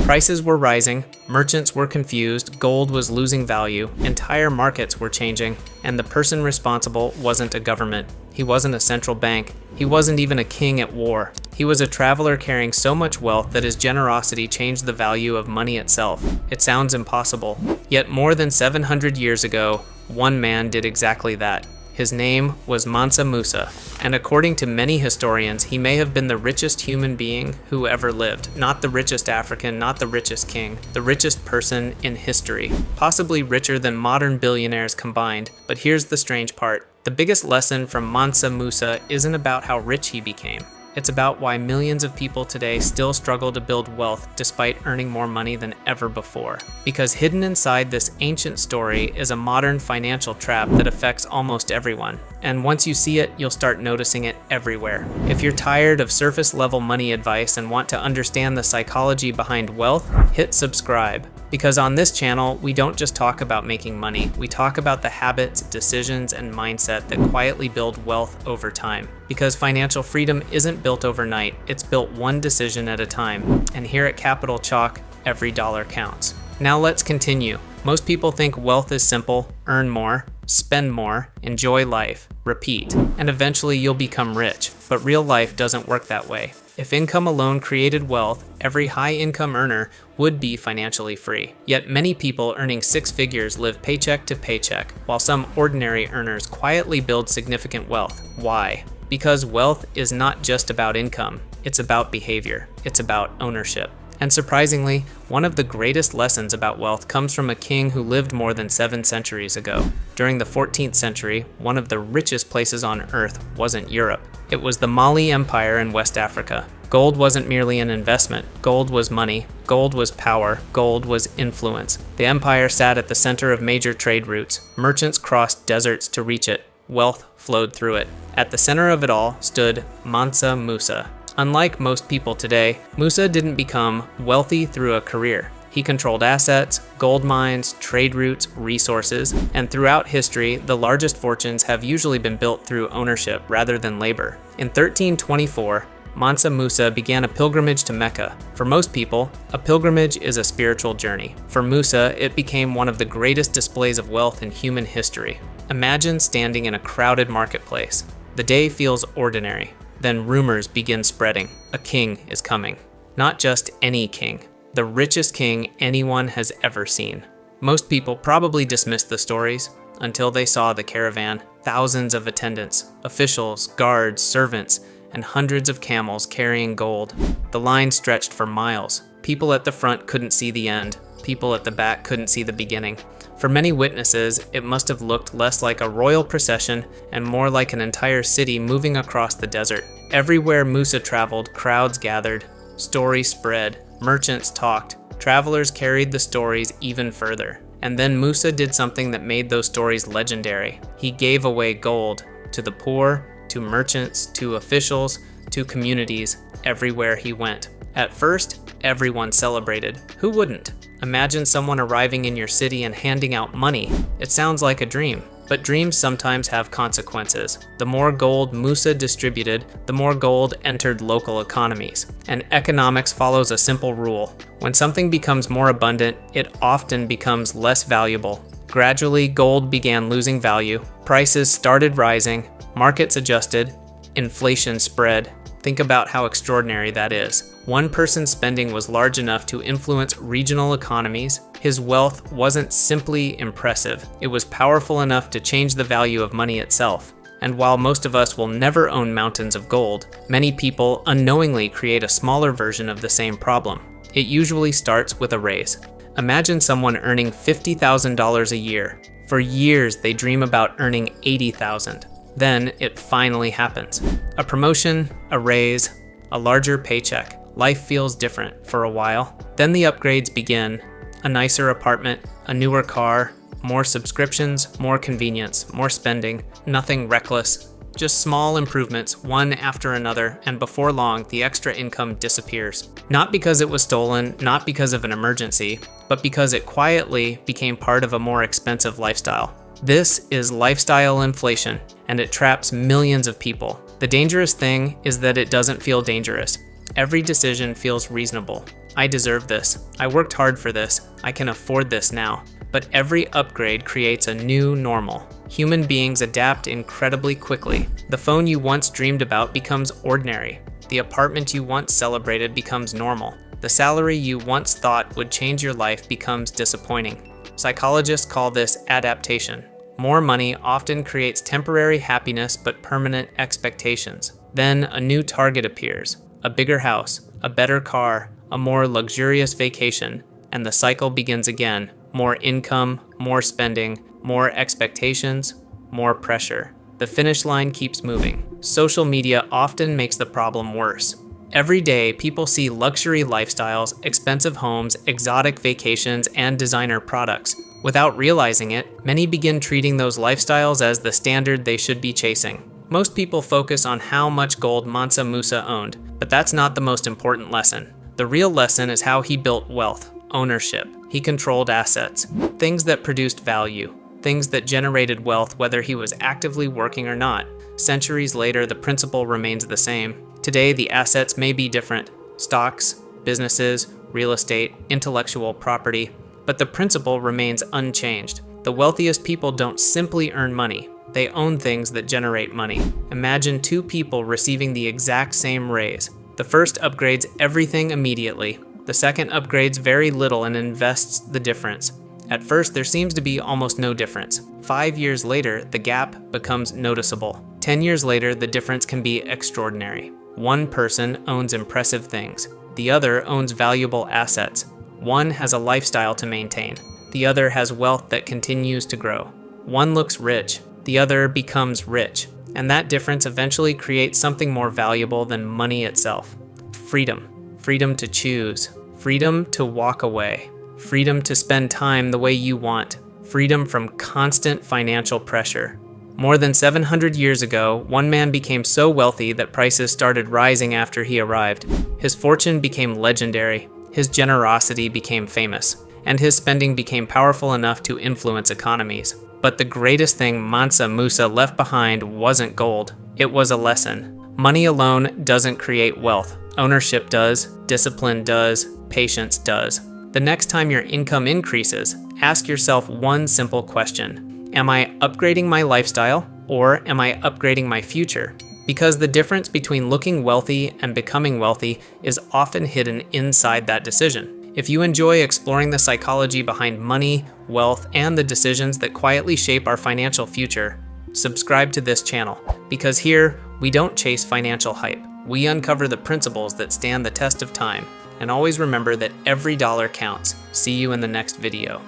Prices were rising, merchants were confused, gold was losing value, entire markets were changing, and the person responsible wasn't a government. He wasn't a central bank. He wasn't even a king at war. He was a traveler carrying so much wealth that his generosity changed the value of money itself. It sounds impossible. Yet more than 700 years ago, one man did exactly that. His name was Mansa Musa, and according to many historians, he may have been the richest human being who ever lived. Not the richest African, not the richest king, the richest person in history. Possibly richer than modern billionaires combined, but here's the strange part. The biggest lesson from Mansa Musa isn't about how rich he became. It's about why millions of people today still struggle to build wealth despite earning more money than ever before. Because hidden inside this ancient story is a modern financial trap that affects almost everyone. And once you see it, you'll start noticing it everywhere. If you're tired of surface-level money advice and want to understand the psychology behind wealth, hit subscribe. Because on this channel, we don't just talk about making money, we talk about the habits, decisions, and mindset that quietly build wealth over time. Because financial freedom isn't built overnight, it's built one decision at a time. And here at Capital Chalk, every dollar counts. Now let's continue. Most people think wealth is simple: earn more, spend more, enjoy life, repeat, and eventually you'll become rich. But real life doesn't work that way. If income alone created wealth, every high-income earner would be financially free. Yet many people earning six figures live paycheck to paycheck, while some ordinary earners quietly build significant wealth. Why? Because wealth is not just about income, it's about behavior, it's about ownership. And surprisingly, one of the greatest lessons about wealth comes from a king who lived more than 7 centuries ago. During the 14th century, one of the richest places on earth wasn't Europe. It was the Mali Empire in West Africa. Gold wasn't merely an investment. Gold was money. Gold was power. Gold was influence. The empire sat at the center of major trade routes. Merchants crossed deserts to reach it. Wealth flowed through it. At the center of it all stood Mansa Musa. Unlike most people today, Musa didn't become wealthy through a career. He controlled assets, gold mines, trade routes, resources, and throughout history, the largest fortunes have usually been built through ownership rather than labor. In 1324, Mansa Musa began a pilgrimage to Mecca. For most people, a pilgrimage is a spiritual journey. For Musa, it became one of the greatest displays of wealth in human history. Imagine standing in a crowded marketplace. The day feels ordinary. Then rumors begin spreading. A king is coming. Not just any king. The richest king anyone has ever seen. Most people probably dismissed the stories until they saw the caravan. Thousands of attendants, officials, guards, servants, and hundreds of camels carrying gold. The line stretched for miles. People at the front couldn't see the end. People at the back couldn't see the beginning. For many witnesses, it must have looked less like a royal procession and more like an entire city moving across the desert. Everywhere Musa traveled, crowds gathered, stories spread, merchants talked, travelers carried the stories even further. And then Musa did something that made those stories legendary. He gave away gold to the poor, to merchants, to officials, to communities, everywhere he went. At first, everyone celebrated. Who wouldn't? Imagine someone arriving in your city and handing out money. It sounds like a dream, but dreams sometimes have consequences. The more gold Musa distributed, the more gold entered local economies. And economics follows a simple rule. When something becomes more abundant, it often becomes less valuable. Gradually, gold began losing value, prices started rising, markets adjusted, inflation spread. Think about how extraordinary that is. One person's spending was large enough to influence regional economies. His wealth wasn't simply impressive. It was powerful enough to change the value of money itself. And while most of us will never own mountains of gold, many people unknowingly create a smaller version of the same problem. It usually starts with a raise. Imagine someone earning $50,000 a year. For years, they dream about earning $80,000. Then it finally happens. A promotion, a raise, a larger paycheck. Life feels different for a while. Then the upgrades begin. A nicer apartment, a newer car, more subscriptions, more convenience, more spending. Nothing reckless. Just small improvements, one after another, and before long, the extra income disappears. Not because it was stolen, not because of an emergency, but because it quietly became part of a more expensive lifestyle. This is lifestyle inflation, and it traps millions of people. The dangerous thing is that it doesn't feel dangerous. Every decision feels reasonable. I deserve this. I worked hard for this. I can afford this now. But every upgrade creates a new normal. Human beings adapt incredibly quickly. The phone you once dreamed about becomes ordinary. The apartment you once celebrated becomes normal. The salary you once thought would change your life becomes disappointing. Psychologists call this adaptation. More money often creates temporary happiness but permanent expectations. Then a new target appears. A bigger house, a better car, a more luxurious vacation, and the cycle begins again. More income, more spending, more expectations, more pressure. The finish line keeps moving. Social media often makes the problem worse. Every day, people see luxury lifestyles, expensive homes, exotic vacations, and designer products. Without realizing it, many begin treating those lifestyles as the standard they should be chasing. Most people focus on how much gold Mansa Musa owned, but that's not the most important lesson. The real lesson is how he built wealth, ownership. He controlled assets, things that produced value, things that generated wealth whether he was actively working or not. Centuries later, the principle remains the same. Today, the assets may be different: stocks, businesses, real estate, intellectual property, but the principle remains unchanged. The wealthiest people don't simply earn money. They own things that generate money. Imagine two people receiving the exact same raise. The first upgrades everything immediately. The second upgrades very little and invests the difference. At first, there seems to be almost no difference. 5 years later, the gap becomes noticeable. 10 years later, the difference can be extraordinary. One person owns impressive things. The other owns valuable assets. One has a lifestyle to maintain. The other has wealth that continues to grow. One looks rich. The other becomes rich. And that difference eventually creates something more valuable than money itself. Freedom. Freedom to choose. Freedom to walk away. Freedom to spend time the way you want. Freedom from constant financial pressure. More than 700 years ago, one man became so wealthy that prices started rising after he arrived. His fortune became legendary. His generosity became famous. And his spending became powerful enough to influence economies. But the greatest thing Mansa Musa left behind wasn't gold. It was a lesson. Money alone doesn't create wealth. Ownership does, discipline does, patience does. The next time your income increases, ask yourself one simple question. Am I upgrading my lifestyle, or am I upgrading my future? Because the difference between looking wealthy and becoming wealthy is often hidden inside that decision. If you enjoy exploring the psychology behind money, wealth, and the decisions that quietly shape our financial future, subscribe to this channel, because here, we don't chase financial hype. We uncover the principles that stand the test of time. And always remember that every dollar counts. See you in the next video.